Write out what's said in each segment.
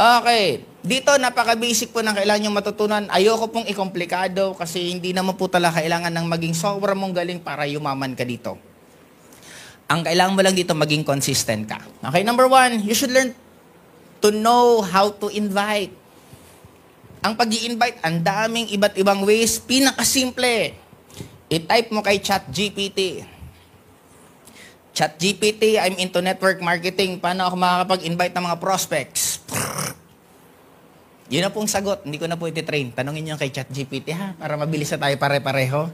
Okay. Dito, napaka-basic po ng kailangan nyo matutunan. Ayoko pong ikomplikado kasi hindi naman po talaga kailangan ng maging sobrang mong galing para yumaman ka dito. Ang kailangan mo lang dito, maging consistent ka. Okay, number 1, you should learn to know how to invite. Ang pag-i-invite, ang daming iba't ibang ways. Pinakasimple. I-type mo kay ChatGPT. ChatGPT, I'm into network marketing. Paano ako makakapag-invite ng mga prospects? Yun na pong sagot. Hindi ko na po iti-train. Tanungin nyo kay ChatGPT, ha? Para mabilis na tayo pare-pareho.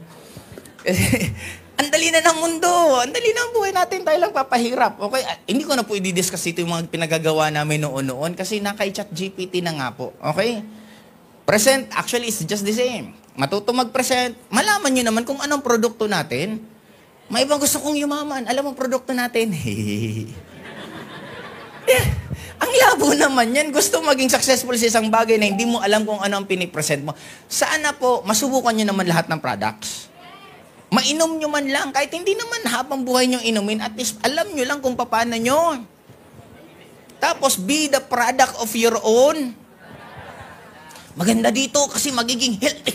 Ang dali na ng mundo. Ang dali na ang buhay natin. Tayo lang papahirap. Okay? Hindi ko na po i-discuss ito yung mga pinagagawa namin noon kasi na kay ChatGPT na nga po. Okay? Present, actually, it's just the same. Matuto mag-present. Malaman nyo naman kung anong produkto natin. May ibang gusto kong yumaman. Alam mo produkto natin? Ang labo naman yan. Gusto maging successful sa isang bagay na hindi mo alam kung ano ang pinipresent mo. Sana po, masubukan nyo naman lahat ng products. Mainom nyo man lang. Kahit hindi naman habang buhay nyo inumin, at least alam nyo lang kung paano nyo. Tapos, be the product of your own. Maganda dito kasi magiging healthy.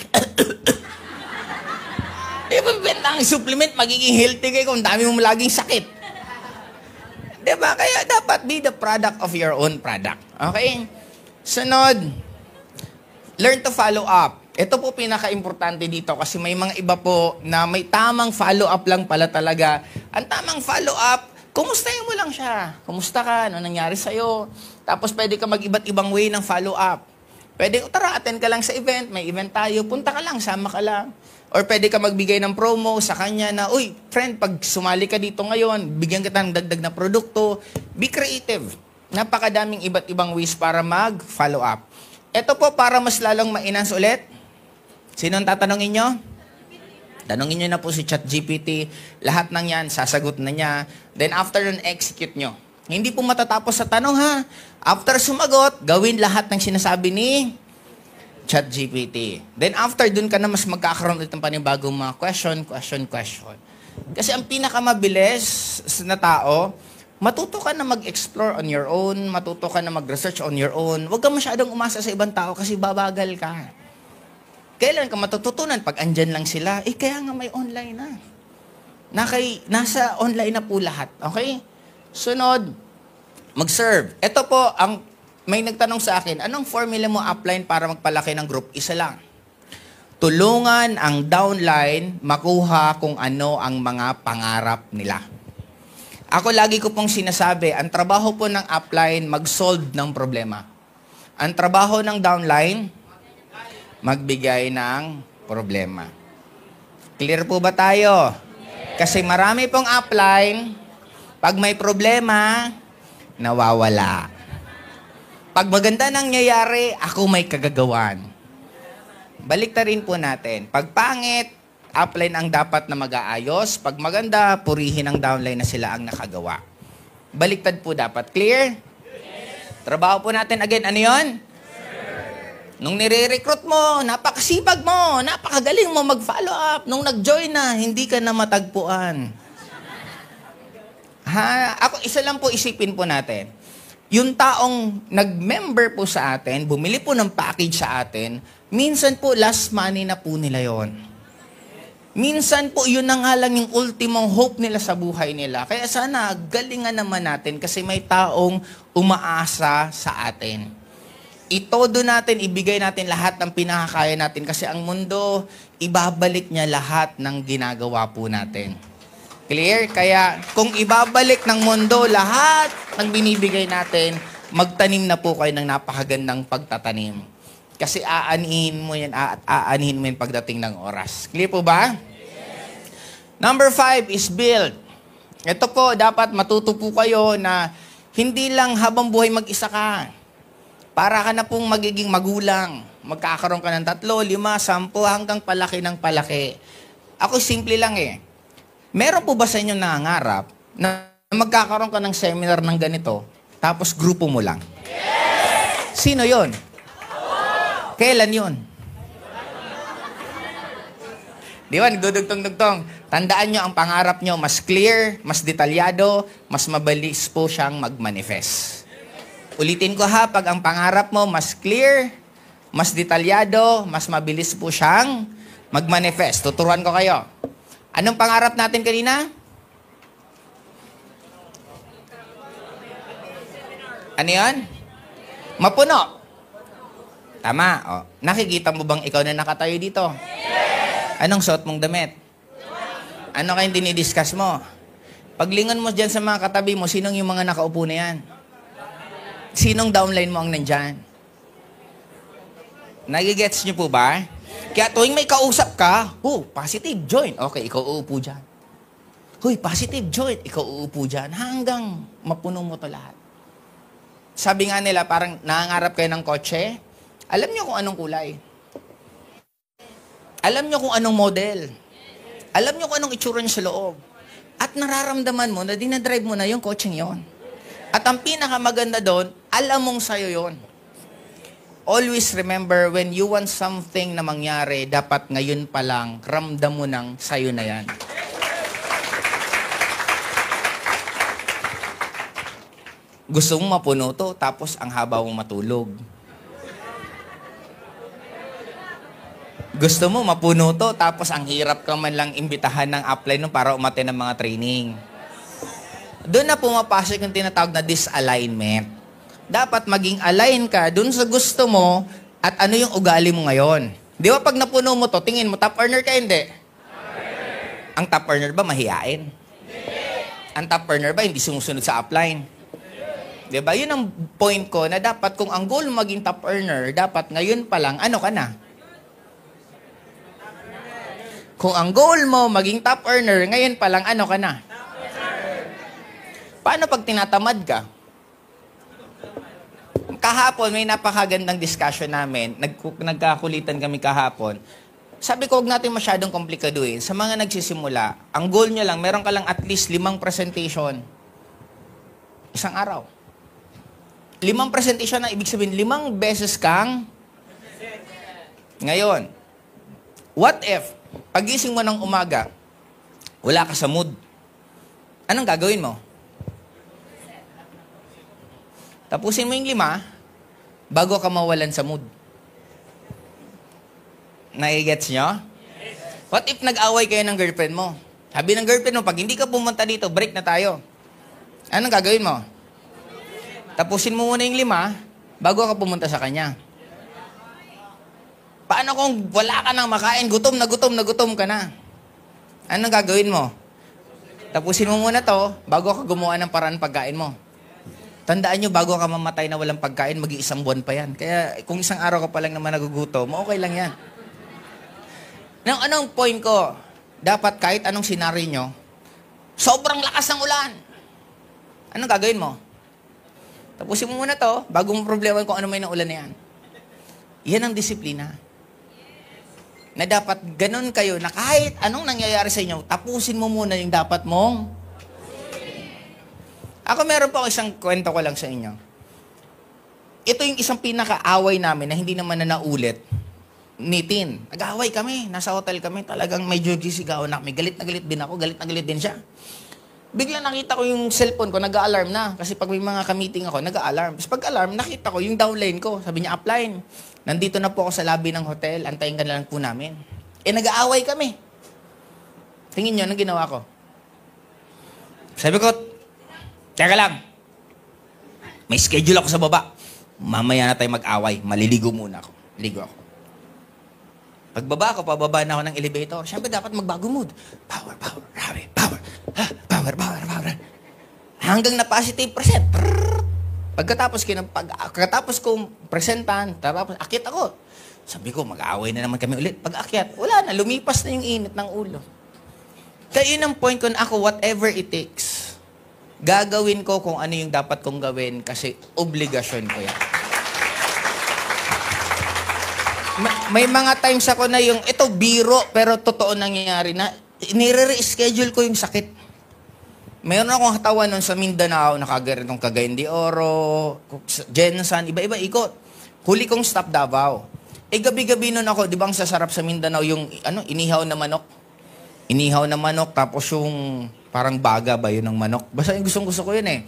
Ibang ang supplement, magiging healthy kayo kung dami mo laging sakit. Diba? Kaya dapat be the product of your own product. Okay? Sunod, learn to follow up. Ito po pinaka-importante dito kasi may mga iba po na may tamang follow-up lang pala talaga. Ang tamang follow-up, kumustahin mo lang siya. Kumusta ka? Ano nangyari sa'yo? Tapos pwede ka mag-iba't ibang way ng follow-up. Pwede, tara, attend ka lang sa event. May event tayo. Punta ka lang, sama ka lang. Or pwede ka magbigay ng promo sa kanya na, uy, friend, pag sumali ka dito ngayon, bigyan kita ng dagdag na produkto. Be creative. Napakadaming iba't ibang ways para mag-follow up. Ito po para mas lalong ma-enhance ulit. Sino ang tatanungin nyo? Tanungin nyo na po si ChatGPT. Lahat ng yan, sasagot na niya. Then after nun, execute nyo. Hindi po matatapos sa tanong, ha? After sumagot, gawin lahat ng sinasabi ni ChatGPT. Then after, dun ka na mas magkakaroon ulit ng panibagong mga question. Kasi ang pinakamabilis na tao, matuto ka na mag-explore on your own, matuto ka na mag-research on your own. Huwag ka masyadong umasa sa ibang tao kasi babagal ka. Kailan ka matututunan? Pag andyan lang sila, kaya nga may online na. Nasa online na po lahat. Okay? Sunod, mag-serve. Ito po, may nagtanong sa akin, anong formula mo upline para magpalaki ng group? Isa lang. Tulungan ang downline makuha kung ano ang mga pangarap nila. Ako lagi ko pong sinasabi, ang trabaho po ng upline, mag-solve ng problema. Ang trabaho ng downline, magbigay ng problema. Clear po ba tayo? Kasi marami pong upline, pag may problema, nawawala. Pag maganda nangyayari, ako may kagagawan. Balik na rin po natin. Pag pangit, upline ang dapat na mag-aayos. Pag maganda, purihin ang downline na sila ang nakagawa. Baliktad po dapat. Clear? Yes. Trabaho po natin again. Ano yun? Nung nire-recruit mo, napakasipag mo, napakagaling mo mag-follow up. Nung nag-join na, hindi ka na matagpuan. Isa lang po isipin po natin. Yung taong nag-member po sa atin, bumili po ng package sa atin, minsan po last money na po nila yon. Minsan po yun na nga lang yung ultimong hope nila sa buhay nila. Kaya sana galingan naman natin kasi may taong umaasa sa atin. Itodo natin, ibigay natin lahat ng pinakakaya natin kasi ang mundo, ibabalik niya lahat ng ginagawa po natin. Clear? Kaya kung ibabalik ng mundo lahat ng binibigay natin, magtanim na po kayo ng napakagandang pagtatanim. Kasi aanihin mo yan pagdating ng oras. Clear po ba? Yes. Number 5 is build. Ito po, dapat matuto po kayo na hindi lang habang buhay mag-isa ka. Para ka na pong magiging magulang. Magkakaroon ka ng 3, 5, 10 hanggang palaki ng palaki. Ako simple lang Meron po ba sa inyo nangangarap na magkakaroon ka ng seminar ng ganito, tapos grupo mo lang? Yes! Sino yon? Kailan yon? Di ba? Nagdudugtong-dugtong. Tandaan nyo, ang pangarap nyo, mas clear, mas detalyado, mas mabilis po siyang mag-manifest. Ulitin ko ha, pag ang pangarap mo mas clear, mas detalyado, mas mabilis po siyang mag-manifest. Tuturuan ko kayo. Anong pangarap natin kanina? Ano yan? Mapuno. Tama. O, nakikita mo bang ikaw na nakatayo dito? Anong suot mong damit? Ano kayong dinidiscuss mo? Paglingon mo dyan sa mga katabi mo, sinong yung mga nakaupo na yan? Sinong downline mo ang nandyan? Nagigets nyo po ba? Kaya tuwing may kausap ka, positive, join. Okay, ikaw uupo dyan. Huy, positive, join. Ikaw uupo dyan. Hanggang mapuno mo to lahat. Sabi nga nila, parang nangangarap kayo ng kotse. Alam nyo kung anong kulay. Alam nyo kung anong model. Alam nyo kung anong itsura niya sa loob. At nararamdaman mo na dinadrive mo na yung kotseng yon. At ang pinakamaganda doon, alam mong sa'yo yon. Always remember, when you want something na mangyari, dapat ngayon pa lang, ramdam mo nang sa'yo na yan. Gusto mong mapuno to, tapos ang haba mong matulog. Gusto mo mapuno to, tapos ang hirap ka man lang imbitahan ng upline para umattend ng mga training. Doon na pumapasok yung tinatawag na disalignment. Dapat maging align ka doon sa gusto mo at ano yung ugali mo ngayon. Di ba pag napuno mo to, tingin mo, top earner ka, hindi? Ang top earner ba mahiyain? Ang top earner ba hindi sumusunod sa upline? Di ba? Yun ang point ko na dapat kung ang goal mo maging top earner, dapat ngayon pa lang, ano ka na? Kung ang goal mo maging top earner, ngayon pa lang, ano ka na? Paano pag tinatamad ka? Kahapon, may napakagandang discussion namin. Nagkakulitan kami kahapon. Sabi ko, huwag natin masyadong komplikaduhin. Sa mga nagsisimula, ang goal nyo lang, meron ka lang at least 5 presentation. Isang araw. 5 presentation na ibig sabihin, 5 beses kang ngayon. What if, pagising mo ng umaga, wala ka sa mood? Anong gagawin mo? Tapusin mo yung 5 bago ka mawalan sa mood. Nai-gets nyo? What if nag-away kayo ng girlfriend mo? Sabi ng girlfriend mo, pag hindi ka pumunta dito, break na tayo. Anong gagawin mo? Tapusin mo muna yung 5 bago ka pumunta sa kanya. Paano kung wala ka nang makain, gutom na gutom ka na? Anong gagawin mo? Tapusin mo muna to bago ka gumawa ng paraan pagkain mo. Tandaan nyo, bago ka mamatay na walang pagkain, mag-iisang buwan pa yan. Kaya kung isang araw ka pa lang naman nagugutom, okay lang yan. Anong point ko? Dapat kahit anong senaryo nyo, sobrang lakas ng ulan. Anong gagawin mo? Tapusin mo muna to, bago mo problema kung ano may ng ulan na yan. Yan ang disiplina. Na dapat ganun kayo, na kahit anong nangyayari sa inyo, tapusin mo muna yung dapat mong. Ako meron pa isang kwento ko lang sa inyo. Ito yung isang pinaka-away namin na hindi naman na naulit. Nitin. Nag-away kami. Nasa hotel kami. Talagang medyo gisigaw na kami. Galit na galit din ako. Galit na galit din siya. Bigla nakita ko yung cellphone ko. Nag-a-alarm na. Kasi pag may mga ka-meeting ako, nag-a-alarm. Tapos pag-alarm, nakita ko yung downline ko. Sabi niya, upline. Nandito na po ako sa lobby ng hotel. Antayin ka na lang po namin. Nag-aaway kami. Tingin nyo, anong ginawa ko? Sabi ko, teka lang. May schedule ako sa baba. Mamaya na tayo mag-away. Maliligo muna ako. Ligo ako. Pagbaba ako, pababa na ako ng elevator. Siyempre, dapat magbago mood. Power, power, power, power. Power, power, power. Hanggang na positive percent. Pagkatapos kong presentan, tapos akyat ako. Sabi ko, mag-away na naman kami ulit. Pag akyat, wala na. Lumipas na yung init ng ulo. Kaya yun ang point ko na ako, whatever it takes, gagawin ko kung ano yung dapat kong gawin kasi obligasyon ko yan. May mga times ako na yung, ito biro, pero totoo nangyayari na, nire-reschedule ko yung sakit. Mayroon akong katawan nun sa Mindanao, nakaganitong Cagayan de Oro, Jensan, iba-iba ikot. Huli kong stop Davao. Gabi-gabi nun ako, di ba ang sasarap sa Mindanao yung inihaw na manok? Inihaw na manok, tapos yung parang baga ba yun ng manok? Basta yung gustong-gusto ko yun eh.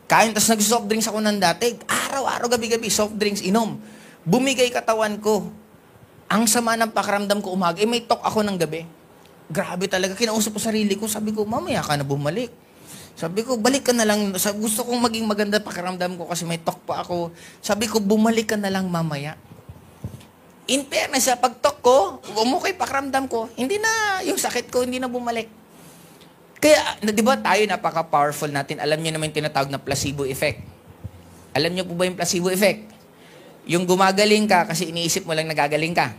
Kain, tas nag-soft drinks ako ng dati. Araw-araw, gabi-gabi, soft drinks, inom. Bumigay katawan ko. Ang sama ng pakiramdam ko umaga. May talk ako ng gabi. Grabe talaga. Kinausap ko sarili ko. Sabi ko, mamaya ka na bumalik. Sabi ko, balik ka na lang. Gusto kong maging maganda pakiramdam ko kasi may talk pa ako. Sabi ko, bumalik ka na lang mamaya. In fairness, sa pag-talk ko, umukay pakiramdam ko, hindi na, yung sakit ko, hindi na bumalik. Kaya, di ba tayo napaka-powerful natin? Alam niyo naman yung tinatawag na placebo effect. Alam niyo po ba yung placebo effect? Yung gumagaling ka kasi iniisip mo lang nagagaling ka.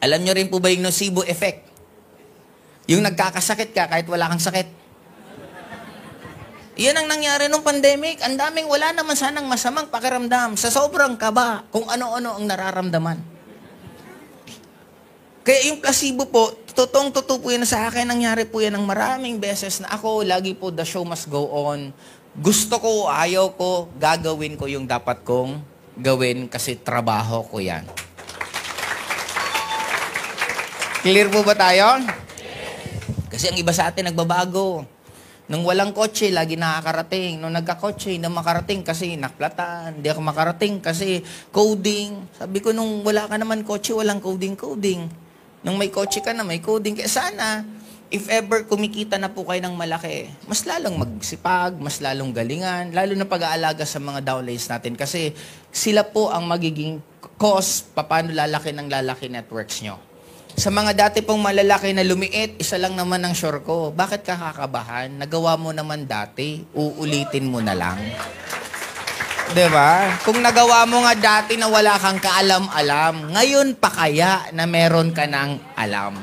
Alam niyo rin po ba yung nocebo effect? Yung nagkakasakit ka kahit wala kang sakit. Yan ang nangyari nung pandemic. Ang daming wala naman sanang masamang pakiramdam. Sa sobrang kaba, kung ano-ano ang nararamdaman. Kaya yung placebo po, totoong-totoo po yan sa akin. Nangyari po yan ng maraming beses na ako, lagi po the show must go on. Gusto ko, ayaw ko, gagawin ko yung dapat kong gawin kasi trabaho ko yan. Clear po ba tayo? Kasi ang iba sa atin nagbabago. Nung walang kotse, lagi nakakarating. Nung nagka-kotse, hindi makarating kasi naklatan. Hindi ako makarating kasi coding. Sabi ko, nung wala ka naman kotse, walang coding. Nung may kotse ka na, may coding. Kaya sana, if ever kumikita na po kayo ng malaki, mas lalong magsipag, mas lalong galingan, lalo na pag-aalaga sa mga downlines natin. Kasi sila po ang magiging cause paano lalaki ng lalaki networks nyo. Sa mga dati pong malalaki na lumiit, isa lang naman ang sure ko. Bakit ka kakabahan? Nagawa mo naman dati, uulitin mo na lang. Diba? Kung nagawa mo nga dati na wala kang kaalam-alam, ngayon pa kaya na meron ka ng alam.